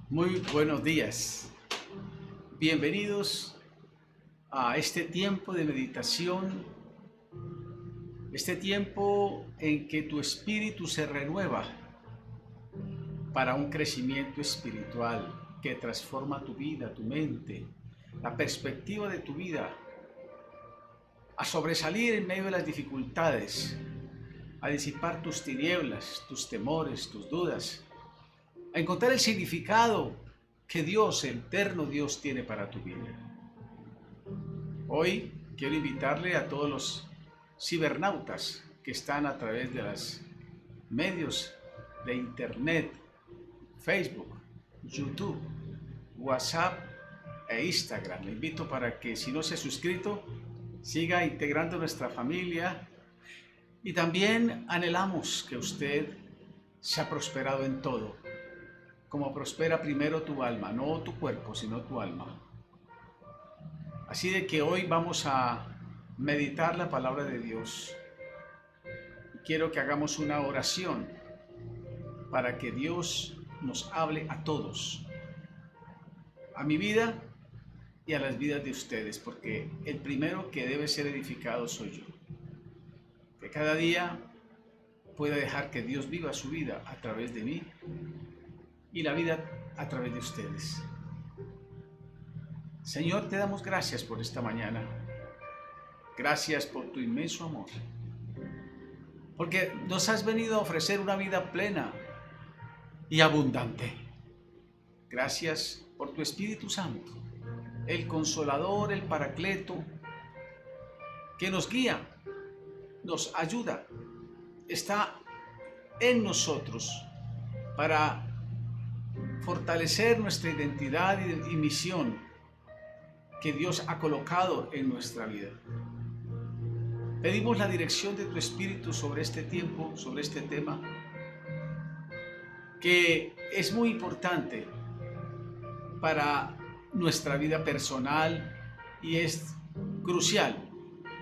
Muy buenos días. Bienvenidos a este tiempo de meditación, este tiempo en que tu espíritu se renueva para un crecimiento espiritual que transforma tu vida, tu mente, la perspectiva de tu vida, a sobresalir en medio de las dificultades, a disipar tus tinieblas, tus temores, tus dudas, a encontrar el significado que Dios, el eterno Dios, tiene para tu vida. Hoy quiero invitarle a todos los cibernautas que están a través de los medios de internet, Facebook, YouTube, WhatsApp e Instagram. Le invito para que, si no se ha suscrito, siga integrando nuestra familia, y también anhelamos que usted sea prosperado en todo, como prospera primero tu alma, no tu cuerpo, sino tu alma. Así de que hoy vamos a meditar la palabra de Dios. Quiero que hagamos una oración para que Dios nos hable a todos, a mi vida y a las vidas de ustedes, porque el primero que debe ser edificado soy yo. Que cada día pueda dejar que Dios viva su vida a través de mí y la vida a través de ustedes. Señor, te damos gracias por esta mañana. Gracias por tu inmenso amor, porque nos has venido a ofrecer una vida plena y abundante. Gracias por tu Espíritu Santo, el Consolador, el Paracleto, que nos guía, nos ayuda, está en nosotros para fortalecer nuestra identidad y misión que Dios ha colocado en nuestra vida. Pedimos la dirección de tu Espíritu sobre este tiempo, sobre este tema, que es muy importante para nuestra vida personal y es crucial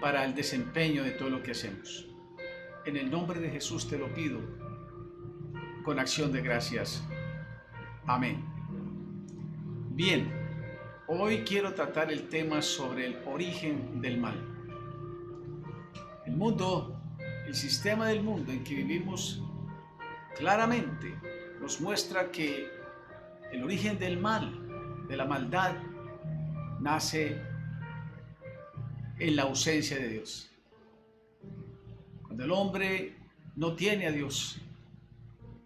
para el desempeño de todo lo que hacemos. En el nombre de Jesús te lo pido, con acción de gracias. Amén. Bien, hoy quiero tratar el tema sobre el origen del mal. El mundo, el sistema del mundo en que vivimos, claramente nos muestra que el origen del mal, de la maldad, nace en la ausencia de Dios. Cuando el hombre no tiene a Dios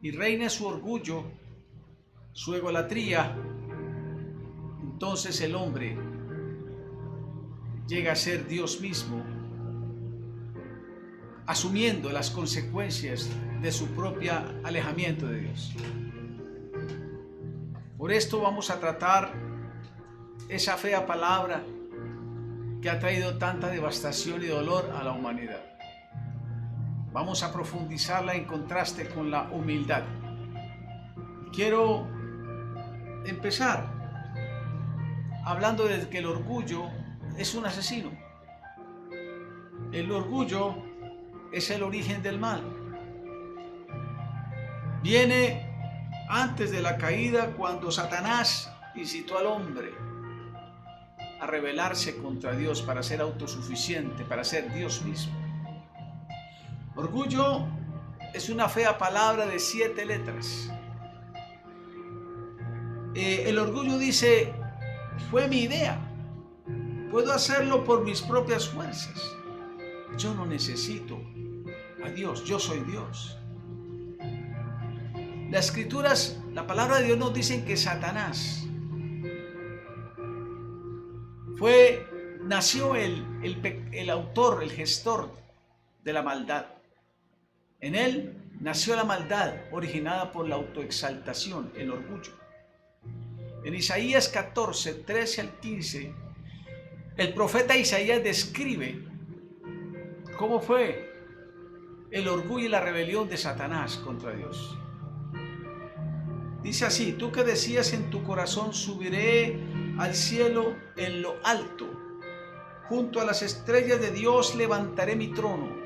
y reina su orgullo, su egolatría, entonces el hombre llega a ser Dios mismo, asumiendo las consecuencias de su propio alejamiento de Dios. Por esto vamos a tratar esa fea palabra que ha traído tanta devastación y dolor a la humanidad. Vamos a profundizarla en contraste con la humildad. Quiero empezar hablando de que el orgullo es un asesino. El orgullo es el origen del mal. Viene antes de la caída, cuando Satanás incitó al hombre a rebelarse contra Dios para ser autosuficiente, para ser Dios mismo. Orgullo es una fea palabra de 7 letras. El orgullo dice: fue mi idea, puedo hacerlo por mis propias fuerzas, yo no necesito a Dios, yo soy Dios. Las escrituras, la palabra de Dios nos dicen que Satanás nació el autor, el gestor de la maldad. En él nació la maldad originada por la autoexaltación, el orgullo. En Isaías 14, 13 al 15, el profeta Isaías describe cómo fue el orgullo y la rebelión de Satanás contra Dios. Dice así: tú que decías en tu corazón, subiré al cielo en lo alto, junto a las estrellas de Dios levantaré mi trono,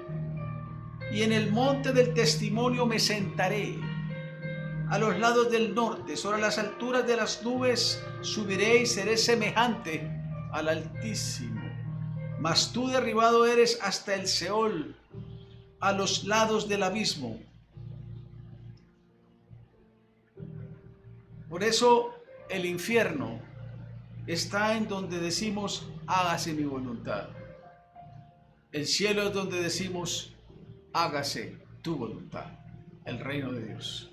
y en el monte del testimonio me sentaré, a los lados del norte, sobre las alturas de las nubes subiré y seré semejante al Altísimo. Mas tú derribado eres hasta el Seol, a los lados del abismo. Por eso el infierno está en donde decimos, hágase mi voluntad. El cielo es donde decimos, hágase tu voluntad, el reino de Dios.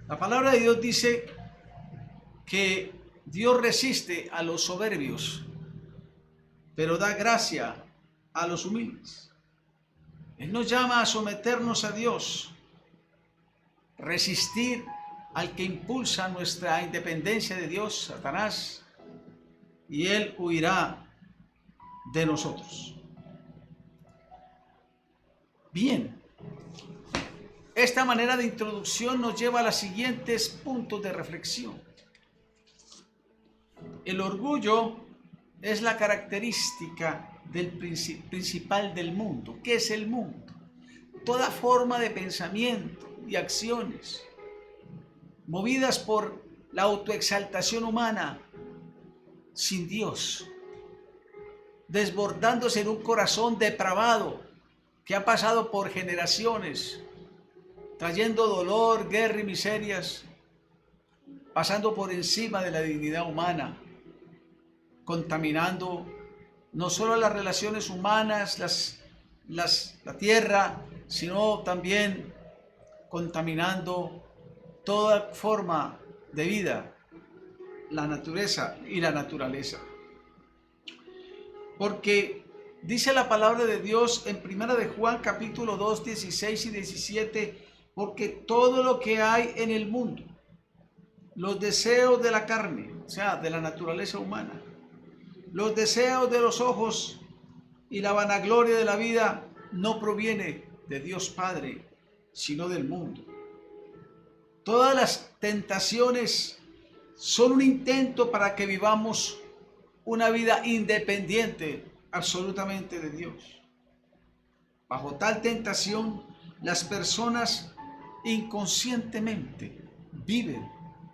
La palabra de Dios dice que Dios resiste a los soberbios, pero da gracia a los humildes. Él nos llama a someternos a Dios, resistir al que impulsa nuestra independencia de Dios, Satanás, y Él huirá de nosotros. Bien, esta manera de introducción nos lleva a los siguientes puntos de reflexión. El orgullo es la característica principal del mundo. ¿Qué es el mundo? Toda forma de pensamiento y acciones movidas por la autoexaltación humana sin Dios, desbordándose en un corazón depravado que ha pasado por generaciones, trayendo dolor, guerra y miserias, pasando por encima de la dignidad humana, contaminando no solo las relaciones humanas, la tierra, sino también contaminando toda forma de vida, la naturaleza y la naturaleza. Porque dice la palabra de Dios en 1 de Juan capítulo 2, 16 y 17, porque todo lo que hay en el mundo, los deseos de la carne, o sea, de la naturaleza humana, los deseos de los ojos y la vanagloria de la vida no proviene de Dios Padre, sino del mundo. Todas las tentaciones son un intento para que vivamos una vida independiente absolutamente de Dios. Bajo tal tentación, las personas inconscientemente viven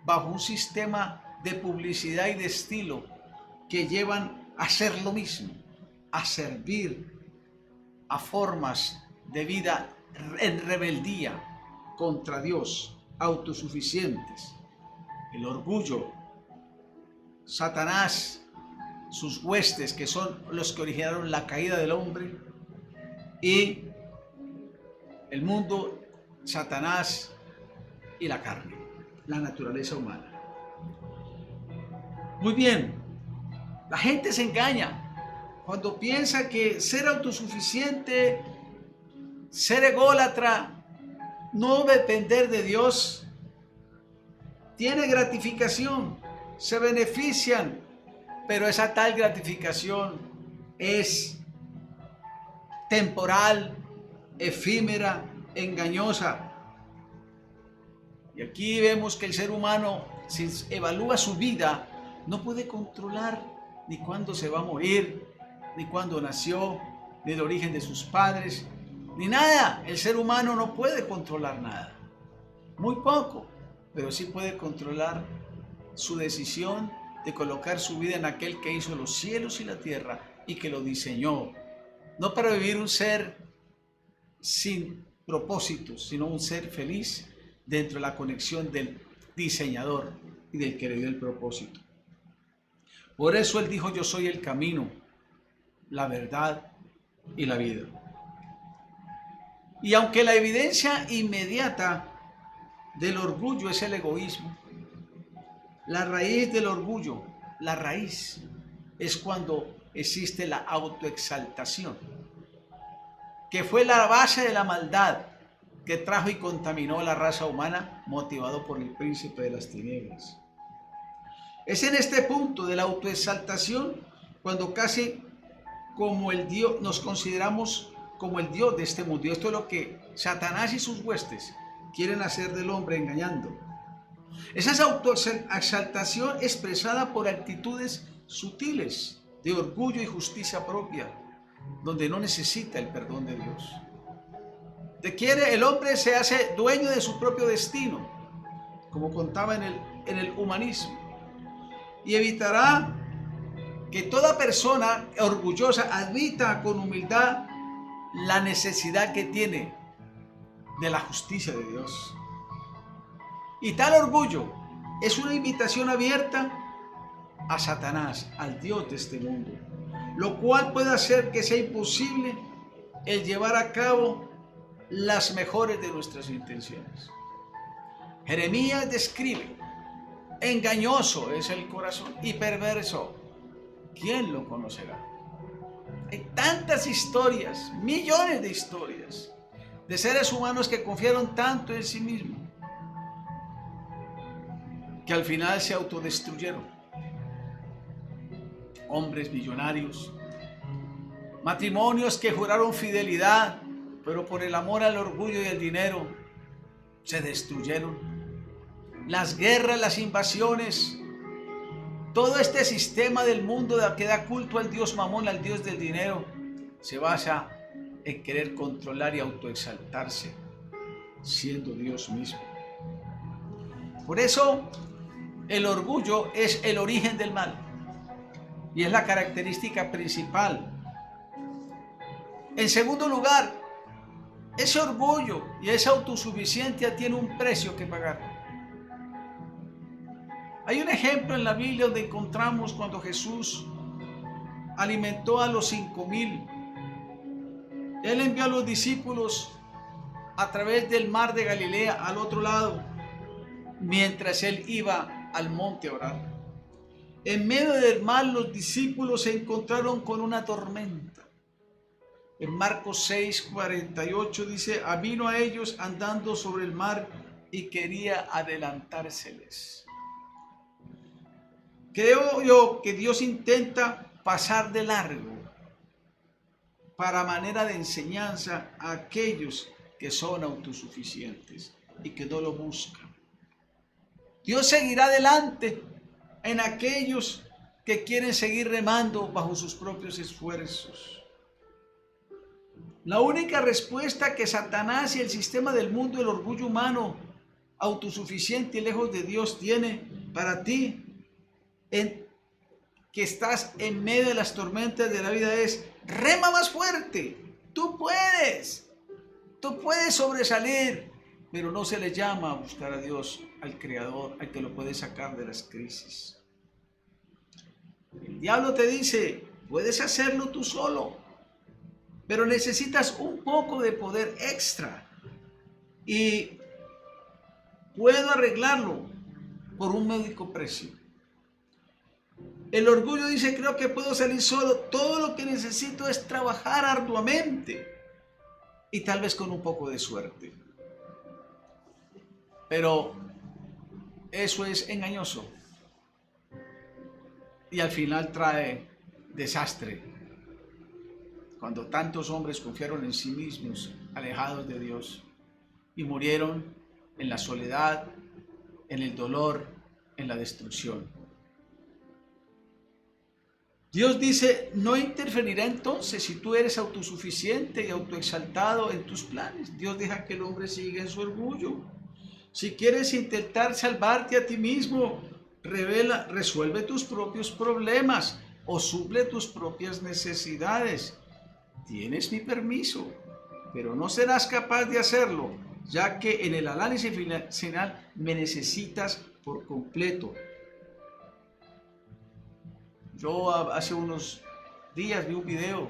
bajo un sistema de publicidad y de estilo que llevan a hacer lo mismo, a servir a formas de vida en rebeldía contra Dios, autosuficientes. El orgullo, Satanás, sus huestes, que son los que originaron la caída del hombre, y el mundo, Satanás y la carne, la naturaleza humana. Muy bien, la gente se engaña cuando piensa que ser autosuficiente, ser ególatra, no depender de Dios, tiene gratificación, se benefician, pero esa tal gratificación es temporal, efímera, engañosa. Y aquí vemos que el ser humano, si evalúa su vida, no puede controlar ni cuándo se va a morir, ni cuándo nació, ni el origen de sus padres, ni nada. El ser humano no puede controlar nada, muy poco, pero sí puede controlar su decisión de colocar su vida en aquel que hizo los cielos y la tierra y que lo diseñó, no para vivir un ser sin propósitos, sino un ser feliz dentro de la conexión del diseñador y del que le dio el propósito. Por eso Él dijo: yo soy el camino, la verdad y la vida. Y aunque la evidencia inmediata del orgullo es el egoísmo, la raíz del orgullo, la raíz, es cuando existe la autoexaltación, que fue la base de la maldad que trajo y contaminó a la raza humana, motivado por el príncipe de las tinieblas. Es en este punto de la autoexaltación cuando casi como el Dios nos consideramos como el Dios de este mundo. Y esto es lo que Satanás y sus huestes quieren hacer del hombre, engañando. Esa es autoexaltación expresada por actitudes sutiles de orgullo y justicia propia, donde no necesita el perdón de Dios. El hombre se hace dueño de su propio destino, como contaba en el humanismo, y evitará que toda persona orgullosa admita con humildad la necesidad que tiene de la justicia de Dios. Y tal orgullo es una invitación abierta a Satanás, al Dios de este mundo, lo cual puede hacer que sea imposible el llevar a cabo las mejores de nuestras intenciones. Jeremías describe: engañoso es el corazón y perverso, ¿quién lo conocerá? Hay tantas historias, millones de historias, de seres humanos que confiaron tanto en sí mismos, que al final se autodestruyeron. Hombres millonarios, matrimonios que juraron fidelidad, pero por el amor al orgullo y al dinero se destruyeron. Las guerras, las invasiones, todo este sistema del mundo que da culto al dios Mamón, al dios del dinero, se basa en querer controlar y autoexaltarse, siendo Dios mismo. Por eso, el orgullo es el origen del mal y es la característica principal. En segundo lugar, ese orgullo y esa autosuficiencia tiene un precio que pagar. Hay un ejemplo en la Biblia donde encontramos cuando Jesús alimentó a los 5,000. Él envió a los discípulos a través del mar de Galilea al otro lado, mientras él iba al monte a orar. En medio del mar, los discípulos se encontraron con una tormenta. En Marcos 6:48 dice: vino a ellos andando sobre el mar y quería adelantárseles. Creo yo que Dios intenta pasar de largo para manera de enseñanza a aquellos que son autosuficientes y que no lo buscan. Dios seguirá adelante en aquellos que quieren seguir remando bajo sus propios esfuerzos. La única respuesta que Satanás y el sistema del mundo, el orgullo humano, autosuficiente y lejos de Dios, tiene para ti, que estás en medio de las tormentas de la vida, es: rema más fuerte, tú puedes sobresalir. Pero no se le llama a buscar a Dios, al Creador, al que lo puede sacar de las crisis. El diablo te dice: puedes hacerlo tú solo, pero necesitas un poco de poder extra, y puedo arreglarlo por un módico precio. El orgullo dice: creo que puedo salir solo, todo lo que necesito es trabajar arduamente y tal vez con un poco de suerte. Pero eso es engañoso y al final trae desastre. Cuando tantos hombres confiaron en sí mismos, alejados de Dios, y murieron en la soledad, en el dolor, en la destrucción. Dios dice: no interferirá entonces si tú eres autosuficiente y autoexaltado en tus planes. Dios deja que el hombre siga en su orgullo. Si quieres intentar salvarte a ti mismo, resuelve tus propios problemas o suple tus propias necesidades. Tienes mi permiso, pero no serás capaz de hacerlo, ya que en el análisis final me necesitas por completo. Yo hace unos días vi un video,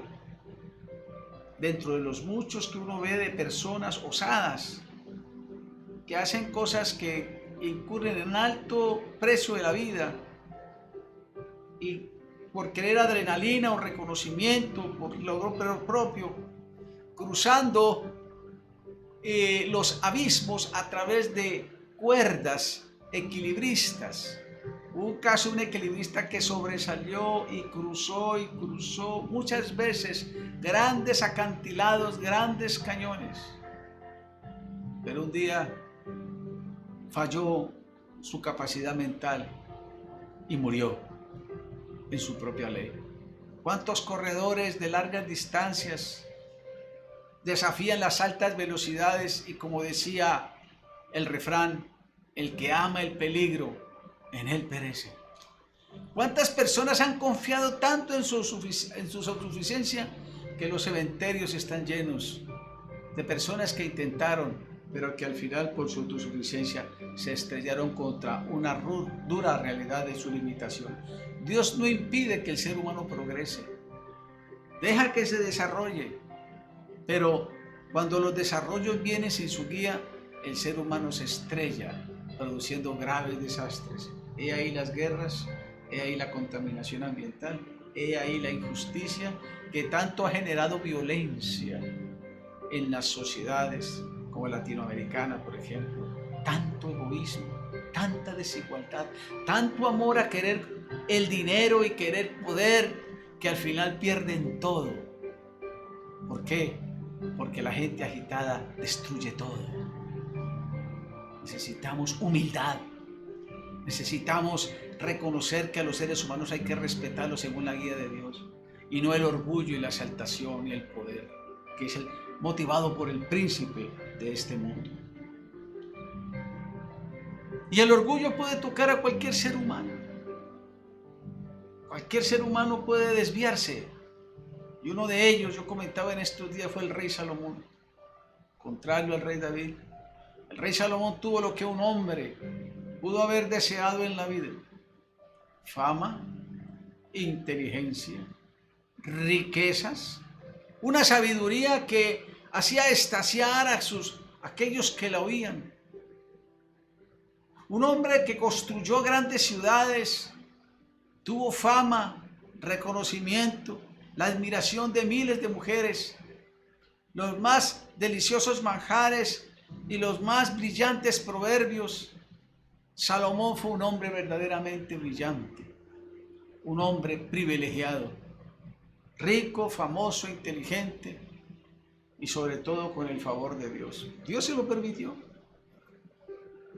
dentro de los muchos que uno ve, de personas osadas que hacen cosas que incurren en alto precio de la vida, y por querer adrenalina o reconocimiento, por logro propio, cruzando los abismos a través de cuerdas equilibristas. Hubo un caso de un equilibrista que sobresalió y cruzó muchas veces grandes acantilados, grandes cañones, pero un día falló su capacidad mental y murió en su propia ley. ¿Cuántos corredores de largas distancias desafían las altas velocidades y, como decía el refrán, el que ama el peligro, en él perece. ¿Cuántas personas han confiado tanto en su autosuficiencia que los cementerios están llenos de personas que intentaron, pero que al final por su autosuficiencia se estrellaron contra una dura realidad de su limitación? Dios no impide que el ser humano progrese, deja que se desarrolle, pero cuando los desarrollos vienen sin su guía, el ser humano se estrella, produciendo graves desastres. He ahí las guerras, he ahí la contaminación ambiental, he ahí la injusticia que tanto ha generado violencia en las sociedades como latinoamericana, por ejemplo. Tanto egoísmo, tanta desigualdad, tanto amor a querer el dinero y querer poder, que al final pierden todo. ¿Por qué? Porque la gente agitada destruye todo. Necesitamos humildad. Necesitamos reconocer que a los seres humanos hay que respetarlos según la guía de Dios, y no el orgullo y la exaltación y el poder, que es el motivado por el príncipe de este mundo. Y el orgullo puede tocar a cualquier ser humano. Cualquier ser humano puede desviarse. Y uno de ellos, yo comentaba en estos días, fue el rey Salomón. Contrario al rey David, el rey Salomón tuvo lo que un hombre pudo haber deseado en la vida: fama, inteligencia, riquezas, una sabiduría que hacía extasiar a aquellos que la oían. Un hombre que construyó grandes ciudades, tuvo fama, reconocimiento, la admiración de miles de mujeres, los más deliciosos manjares y los más brillantes proverbios. Salomón fue un hombre verdaderamente brillante, un hombre privilegiado, rico, famoso, inteligente y sobre todo con el favor de Dios. Dios se lo permitió,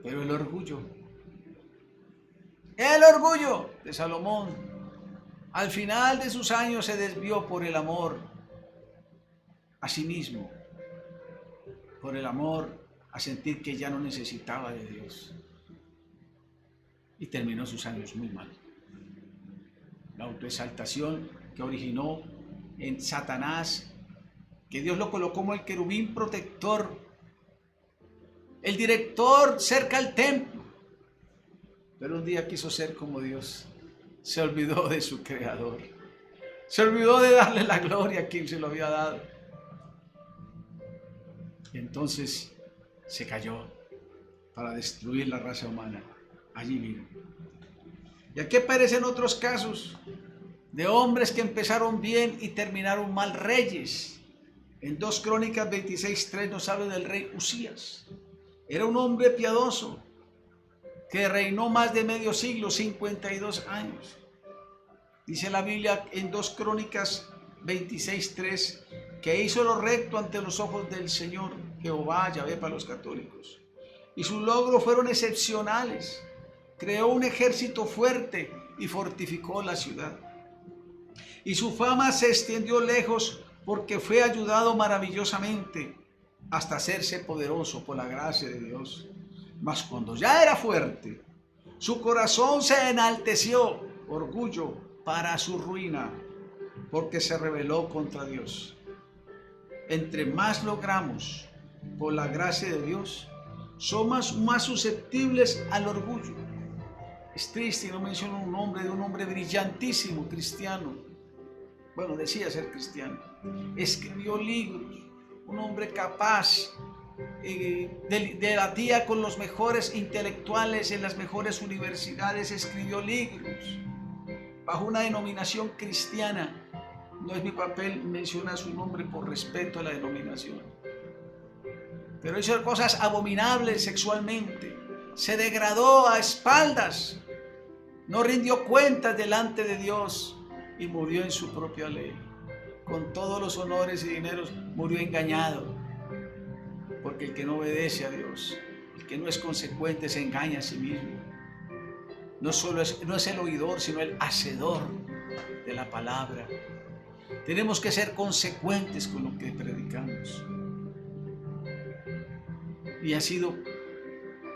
pero el orgullo de Salomón al final de sus años se desvió por el amor a sí mismo, por el amor a sentir que ya no necesitaba de Dios, y terminó sus años muy mal. La autoexaltación que originó en Satanás, que Dios lo colocó como el querubín protector, el director cerca al templo, pero un día quiso ser como Dios, se olvidó de su creador, se olvidó de darle la gloria a quien se lo había dado, y entonces se cayó para destruir la raza humana allí mismo. Y aquí aparecen otros casos de hombres que empezaron bien y terminaron mal, reyes. En 2 Crónicas 26:3 nos habla del rey Usías. Era un hombre piadoso que reinó más de medio siglo, 52 años. Dice la Biblia en 2 Crónicas 26:3 que hizo lo recto ante los ojos del Señor, Jehová, Yahvé para los católicos. Y sus logros fueron excepcionales. Creó un ejército fuerte y fortificó la ciudad. Y su fama se extendió lejos porque fue ayudado maravillosamente hasta hacerse poderoso por la gracia de Dios. Mas cuando ya era fuerte, su corazón se enalteció, orgullo, para su ruina, porque se rebeló contra Dios. Entre más logramos por la gracia de Dios, somos más susceptibles al orgullo. Es triste, no menciono un nombre de un hombre brillantísimo, cristiano. Bueno, decía ser cristiano. Escribió libros, un hombre capaz, debatía con los mejores intelectuales en las mejores universidades, escribió libros bajo una denominación cristiana. No es mi papel mencionar su nombre por respeto a la denominación, pero hizo cosas abominables sexualmente, se degradó a espaldas, no rindió cuentas delante de Dios y murió en su propia ley. Con todos los honores y dineros murió engañado, porque el que no obedece a Dios, el que no es consecuente, se engaña a sí mismo. No es el oidor, sino el hacedor de la palabra. Tenemos que ser consecuentes con lo que predicamos. y ha sido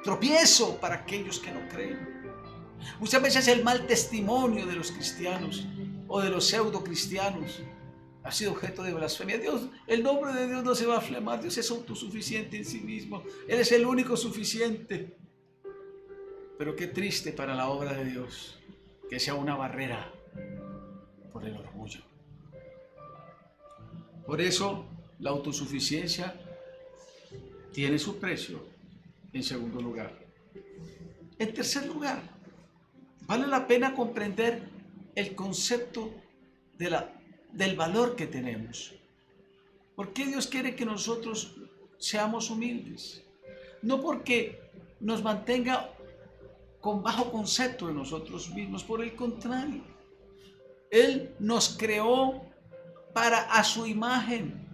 tropiezo para aquellos que no creen. Muchas veces el mal testimonio de los cristianos o de los pseudo cristianos ha sido objeto de blasfemia. Dios, el nombre de Dios no se va a aflamar. Dios es autosuficiente en sí mismo. Él es el único suficiente. Pero qué triste para la obra de Dios que sea una barrera por el orgullo. Por eso la autosuficiencia tiene su precio en segundo lugar. En tercer lugar, vale la pena comprender el concepto del valor que tenemos. ¿Por qué Dios quiere que nosotros seamos humildes? No porque nos mantenga con bajo concepto de nosotros mismos, por el contrario. Él nos creó a su imagen,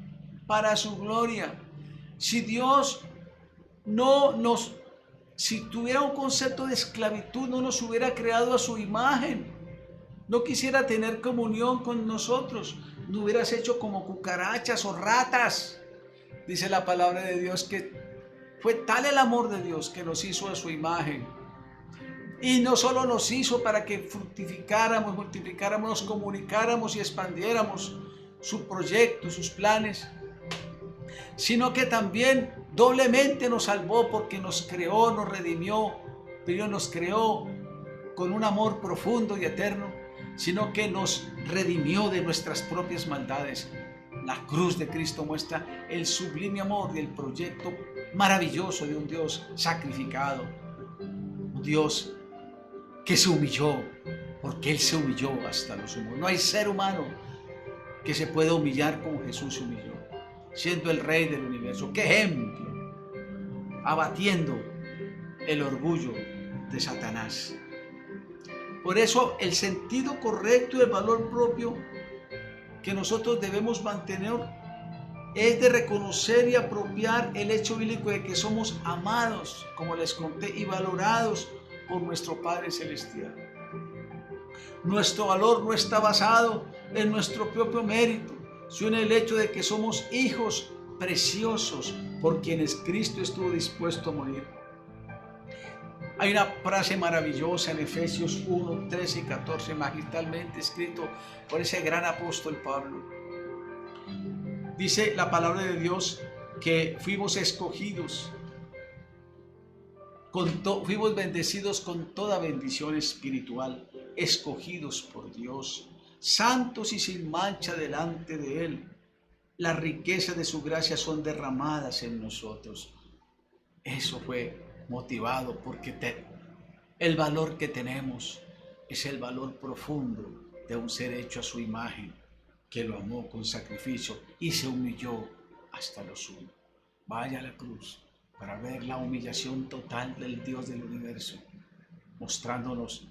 para su gloria. Si Dios si tuviera un concepto de esclavitud, no nos hubiera creado a su imagen. No quisiera tener comunión con nosotros. Nos hubieras hecho como cucarachas o ratas. Dice la palabra de Dios que fue tal el amor de Dios que nos hizo a su imagen. Y no solo nos hizo para que fructificáramos, multiplicáramos, nos comunicáramos y expandiéramos su proyecto, sus planes, sino que también doblemente nos salvó porque nos creó, nos redimió, pero nos creó con un amor profundo y eterno, sino que nos redimió de nuestras propias maldades. La cruz de Cristo muestra el sublime amor y el proyecto maravilloso de un Dios sacrificado, un Dios que se humilló, porque Él se humilló hasta lo sumo. No hay ser humano que se pueda humillar como Jesús se humilló, siendo el Rey del universo. ¡Qué ejemplo! Abatiendo el orgullo de Satanás. Por eso el sentido correcto del valor propio que nosotros debemos mantener es de reconocer y apropiar el hecho bíblico de que somos amados, como les conté, y valorados por nuestro Padre Celestial. Nuestro valor no está basado en nuestro propio mérito, sino en el hecho de que somos hijos preciosos por quienes Cristo estuvo dispuesto a morir. Hay una frase maravillosa en Efesios 1, 13 y 14, magistralmente escrito por ese gran apóstol Pablo. Dice la palabra de Dios que fuimos escogidos, fuimos bendecidos con toda bendición espiritual, escogidos por Dios, santos y sin mancha delante de Él. Las riquezas de su gracia son derramadas en nosotros. Eso fue motivado porque el valor que tenemos es el valor profundo de un ser hecho a su imagen, que lo amó con sacrificio y se humilló hasta lo sumo. Vaya a la cruz para ver la humillación total del Dios del universo, mostrándonos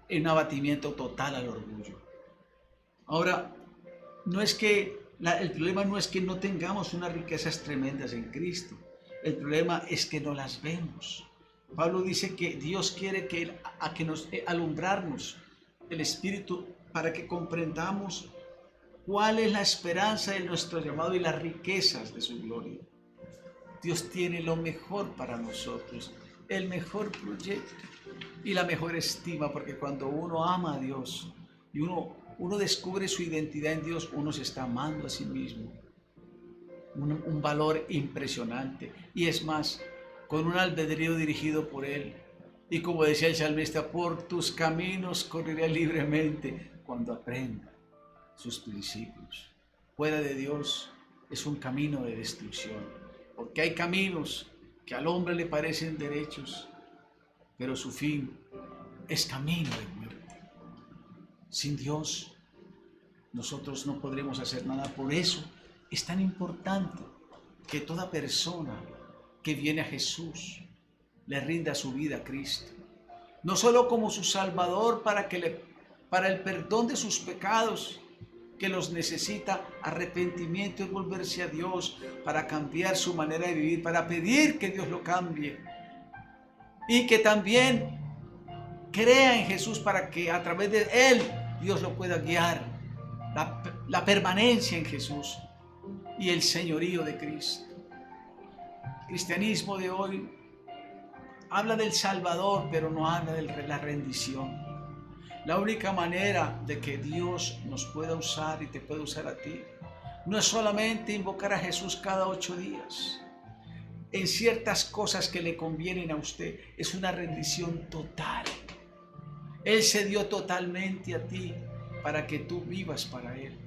un abatimiento total al orgullo. Ahora, el problema no es que no tengamos unas riquezas tremendas en Cristo. El problema es que no las vemos. Pablo dice que Dios quiere alumbrarnos el Espíritu para que comprendamos cuál es la esperanza de nuestro llamado y las riquezas de su gloria. Dios tiene lo mejor para nosotros, el mejor proyecto y la mejor estima, porque cuando uno ama a Dios y uno descubre su identidad en Dios, uno se está amando a sí mismo. Un valor impresionante, y es más, con un albedrío dirigido por Él. Y como decía el salmista, por tus caminos correré libremente cuando aprenda sus principios. Fuera de Dios es un camino de destrucción, porque hay caminos que al hombre le parecen derechos, pero su fin es camino de muerte. Sin Dios nosotros no podremos hacer nada. Por eso es tan importante que toda persona que viene a Jesús le rinda su vida a Cristo, no solo como su Salvador para el perdón de sus pecados, que los necesita arrepentimiento y volverse a Dios para cambiar su manera de vivir, para pedir que Dios lo cambie, y que también crea en Jesús para que a través de Él Dios lo pueda guiar, la permanencia en Jesús y el señorío de Cristo. cristianismo de hoy habla del Salvador, pero no habla de la rendición. La única manera de que Dios nos pueda usar y te pueda usar a ti no es solamente invocar a Jesús cada 8 días. En ciertas cosas que le convienen a usted, es una rendición total. Él se dio totalmente a ti para que tú vivas para Él.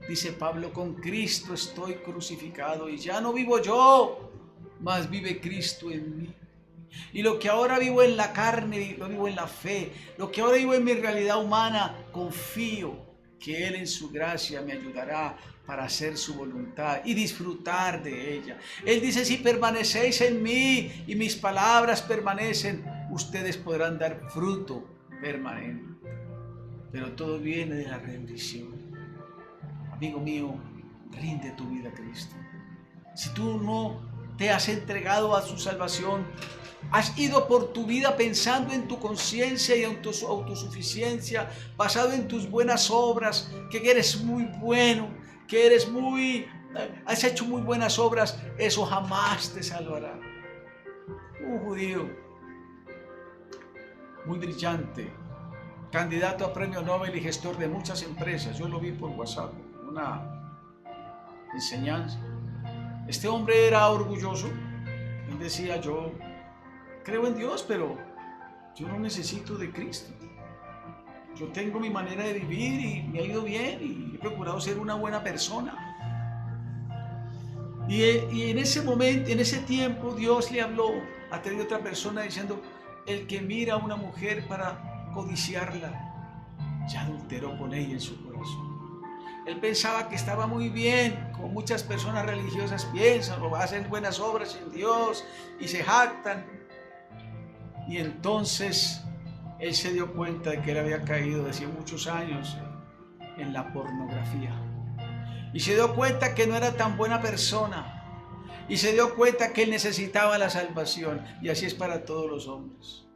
Dice Pablo, con Cristo estoy crucificado y ya no vivo yo, mas vive Cristo en mí. Y lo que ahora vivo en la carne, lo vivo en la fe. Lo que ahora vivo en mi realidad humana, confío que Él en su gracia me ayudará para hacer su voluntad y disfrutar de ella. Él dice, si permanecéis en mí y mis palabras permanecen, ustedes podrán dar fruto permanente. Pero todo viene de la rendición. Amigo mío, rinde tu vida a Cristo. Si tú no te has entregado a su salvación, has ido por tu vida pensando en tu conciencia y en tu autosuficiencia, basado en tus buenas obras, que eres muy bueno, que has hecho muy buenas obras, eso jamás te salvará. Un judío muy brillante, candidato a premio Nobel y gestor de muchas empresas, yo lo vi por WhatsApp, una enseñanza. Este hombre era orgulloso. Él decía, yo creo en Dios, pero yo no necesito de Cristo. Yo tengo mi manera de vivir y me ha ido bien y he procurado ser una buena persona. Y en ese momento, en ese tiempo, Dios le habló a través de otra persona diciendo, el que mira a una mujer para codiciarla, ya adulteró con ella en su corazón. Él pensaba que estaba muy bien, como muchas personas religiosas piensan, o hacen buenas obras en Dios y se jactan. Y entonces él se dio cuenta de que él había caído desde muchos años en la pornografía. Y se dio cuenta que no era tan buena persona. Y se dio cuenta que él necesitaba la salvación. Y así es para todos los hombres.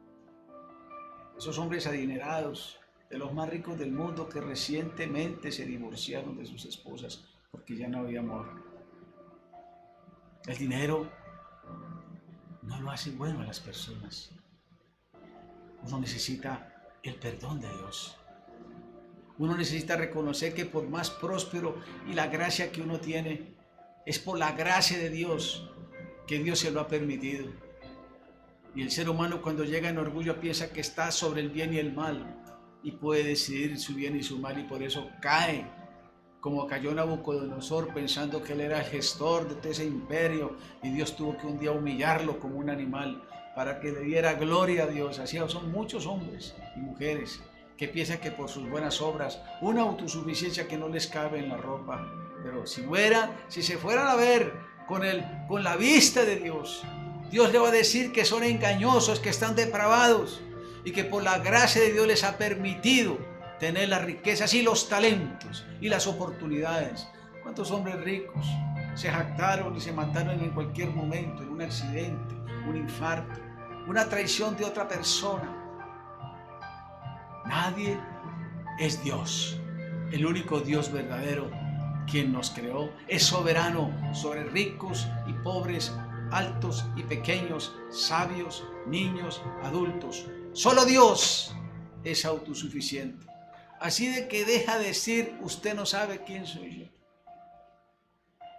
Esos hombres adinerados, de los más ricos del mundo, que recientemente se divorciaron de sus esposas porque ya no había amor. El dinero no lo hace bueno a las personas. Uno necesita el perdón de Dios. Uno necesita reconocer que por más próspero y la gracia que uno tiene, es por la gracia de Dios que Dios se lo ha permitido. Y el ser humano, cuando llega en orgullo, piensa que está sobre el bien y el mal y puede decidir su bien y su mal, y por eso cae, como cayó Nabucodonosor, pensando que él era el gestor de todo ese imperio, y Dios tuvo que un día humillarlo como un animal para que le diera gloria a Dios. Así son muchos hombres y mujeres que piensan que por sus buenas obras, una autosuficiencia que no les cabe en la ropa, pero si se fueran a ver con la vista de Dios, Dios le va a decir que son engañosos, que están depravados, y que por la gracia de Dios les ha permitido tener las riquezas y los talentos y las oportunidades. ¿Cuántos hombres ricos se jactaron y se mataron en cualquier momento, en un accidente, un infarto, una traición de otra persona? Nadie es Dios. El único Dios verdadero, quien nos creó, es soberano sobre ricos y pobres, altos y pequeños, sabios, niños, adultos. Solo Dios es autosuficiente. Así de que deja de decir, usted no sabe quién soy yo.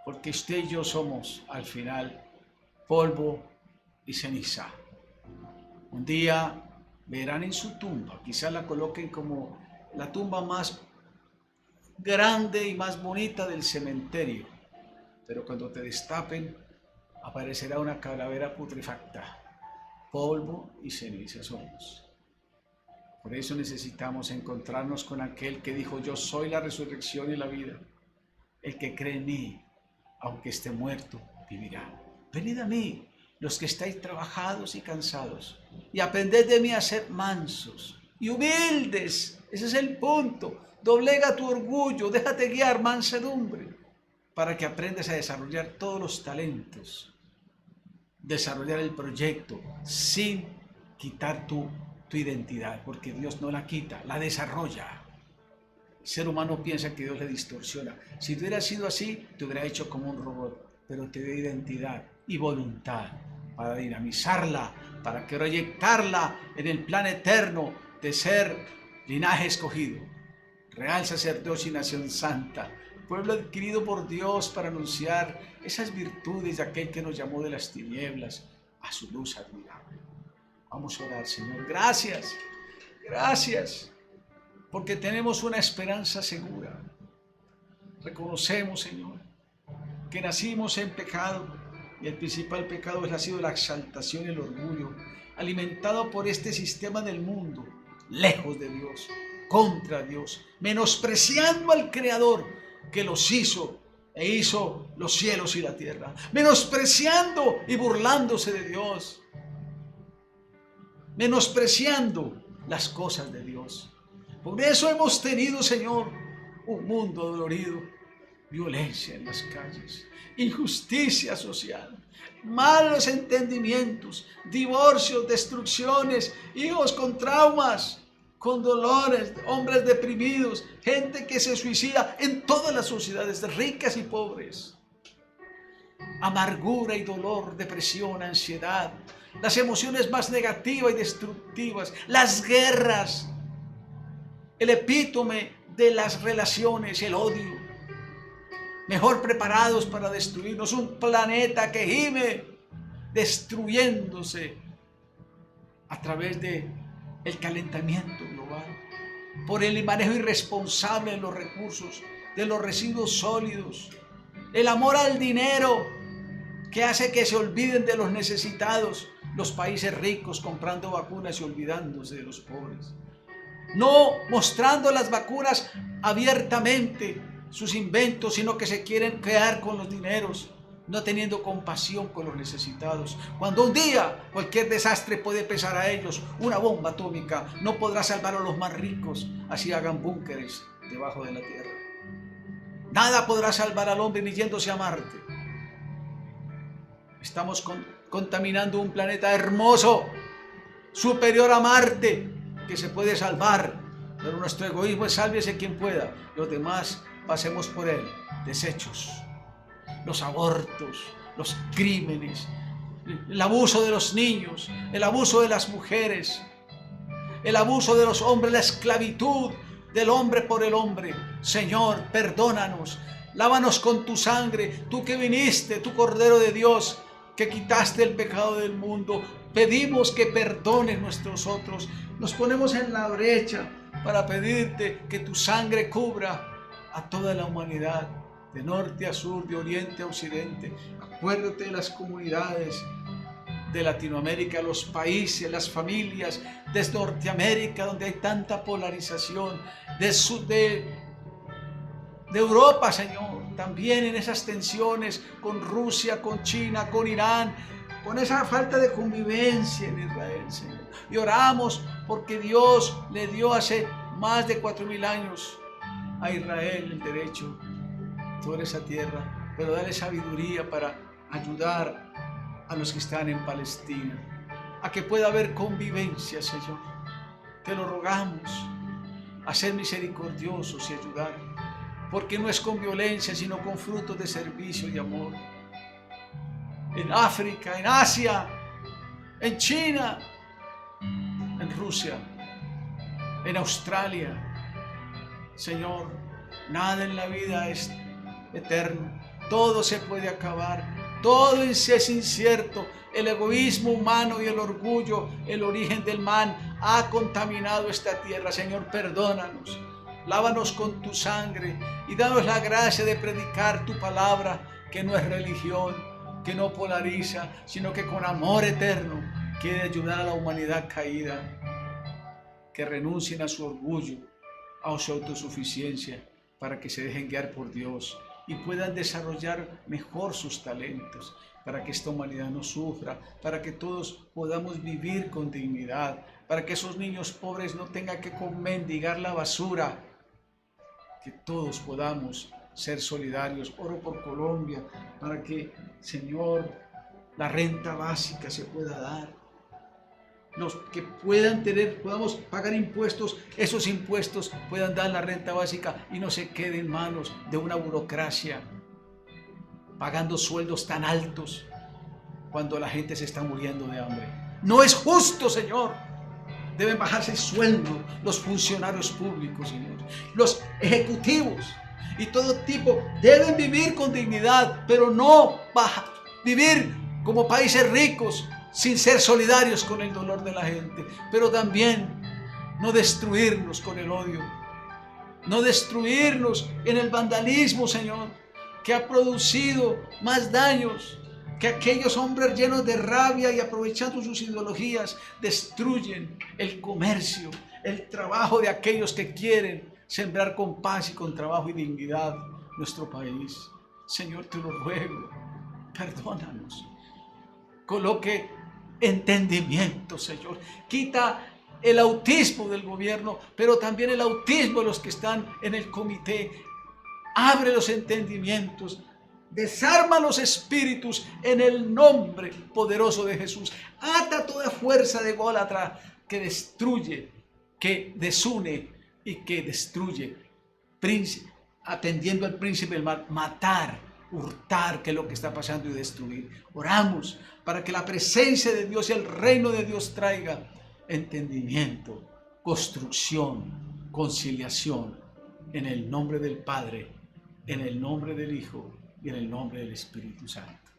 Porque usted y yo somos, al final, polvo y ceniza. Un día verán en su tumba, quizás la coloquen como la tumba más grande y más bonita del cementerio, pero cuando te destapen, aparecerá una calavera putrefacta. Polvo y ceniza somos. Por eso necesitamos encontrarnos con aquel que dijo, yo soy la resurrección y la vida. El que cree en mí, aunque esté muerto, vivirá. Venid a mí, los que estáis trabajados y cansados, y aprended de mí a ser mansos y humildes. Ese es el punto. Doblega tu orgullo, déjate guiar, mansedumbre, para que aprendas a desarrollar todos los talentos, desarrollar el proyecto sin quitar tu identidad, porque Dios no la quita, la desarrolla. El ser humano piensa que Dios le distorsiona. Si tú hubieras sido así, te hubiera hecho como un robot, pero te dio identidad y voluntad para dinamizarla, para proyectarla en el plan eterno de ser linaje escogido, real sacerdocio y nación santa, pueblo adquirido por Dios para anunciar esas virtudes de aquel que nos llamó de las tinieblas a su luz admirable. Vamos a orar, Señor. Gracias, gracias, porque tenemos una esperanza segura. Reconocemos, Señor, que nacimos en pecado y el principal pecado ha sido la exaltación y el orgullo, alimentado por este sistema del mundo, lejos de Dios, contra Dios, menospreciando al Creador que los hizo e hizo los cielos y la tierra, menospreciando y burlándose de Dios, menospreciando las cosas de Dios. Por eso hemos tenido, Señor, un mundo dolorido, violencia en las calles, injusticia social, malos entendimientos, divorcios, destrucciones, hijos con traumas, con dolores, hombres deprimidos, gente que se suicida en todas las sociedades, ricas y pobres. Amargura y dolor, depresión, ansiedad, las emociones más negativas y destructivas, las guerras, el epítome de las relaciones, el odio. Mejor preparados para destruirnos, un planeta que gime destruyéndose a través de el calentamiento global, por el manejo irresponsable de los recursos, de los residuos sólidos, el amor al dinero que hace que se olviden de los necesitados, los países ricos comprando vacunas y olvidándose de los pobres, no mostrando las vacunas abiertamente sus inventos, sino que se quieren quedar con los dineros, no teniendo compasión con los necesitados. Cuando un día cualquier desastre puede pesar a ellos, una bomba atómica no podrá salvar a los más ricos, así hagan búnkeres debajo de la tierra. Nada podrá salvar al hombre ni yéndose a Marte. Estamos contaminando un planeta hermoso, superior a Marte, que se puede salvar, pero nuestro egoísmo es sálvese quien pueda, los demás pasemos por él. Desechos, los abortos, los crímenes, el abuso de los niños, el abuso de las mujeres, el abuso de los hombres, la esclavitud del hombre por el hombre. Señor, perdónanos, lávanos con tu sangre, tú que viniste, tu Cordero de Dios, que quitaste el pecado del mundo. Pedimos que perdones nuestros otros. Nos ponemos en la brecha para pedirte que tu sangre cubra a toda la humanidad, de norte a sur, de oriente a occidente. Acuérdate de las comunidades de Latinoamérica, los países, las familias, desde Norteamérica, donde hay tanta polarización, de Europa, Señor, también en esas tensiones con Rusia, con China, con Irán, con esa falta de convivencia en Israel, Señor. Y oramos porque Dios le dio hace más de 4000 años a Israel el derecho sobre esa tierra, pero dale sabiduría para ayudar a los que están en Palestina, a que pueda haber convivencia, Señor. Te lo rogamos, a ser misericordiosos y ayudar, porque no es con violencia, sino con frutos de servicio y amor. En África, en Asia, en China, en Rusia, en Australia. Señor, nada en la vida es eterno, todo se puede acabar, todo es incierto. El egoísmo humano y el orgullo, el origen del mal, ha contaminado esta tierra. Señor, perdónanos, lávanos con tu sangre y danos la gracia de predicar tu palabra, que no es religión, que no polariza, sino que con amor eterno quiere ayudar a la humanidad caída, que renuncien a su orgullo, a su autosuficiencia, para que se dejen guiar por Dios y puedan desarrollar mejor sus talentos, para que esta humanidad no sufra, para que todos podamos vivir con dignidad, para que esos niños pobres no tengan que mendigar la basura, que todos podamos ser solidarios. Oro por Colombia, para que, Señor, la renta básica se pueda dar. Los que podamos pagar impuestos, esos impuestos puedan dar la renta básica y no se quede en manos de una burocracia pagando sueldos tan altos cuando la gente se está muriendo de hambre. No es justo, Señor. Deben bajarse el sueldo los funcionarios públicos, Señor. Los ejecutivos y todo tipo deben vivir con dignidad, pero no vivir como países ricos sin ser solidarios con el dolor de la gente. Pero también no destruirnos con el odio. No destruirnos en el vandalismo, Señor, que ha producido más daños que aquellos hombres llenos de rabia y aprovechando sus ideologías destruyen el comercio, el trabajo de aquellos que quieren sembrar con paz y con trabajo y dignidad nuestro país. Señor, te lo ruego, perdónanos. Coloque entendimiento, Señor. Quita el autismo del gobierno, pero también el autismo de los que están en el comité. Abre los entendimientos. Desarma los espíritus en el nombre poderoso de Jesús. Ata toda fuerza de ególatra que destruye, que desune y que destruye. Atendiendo al príncipe del mal, matar, hurtar, que es lo que está pasando, y destruir. Oramos para que la presencia de Dios y el reino de Dios traiga entendimiento, construcción, conciliación, en el nombre del Padre, en el nombre del Hijo y en el nombre del Espíritu Santo.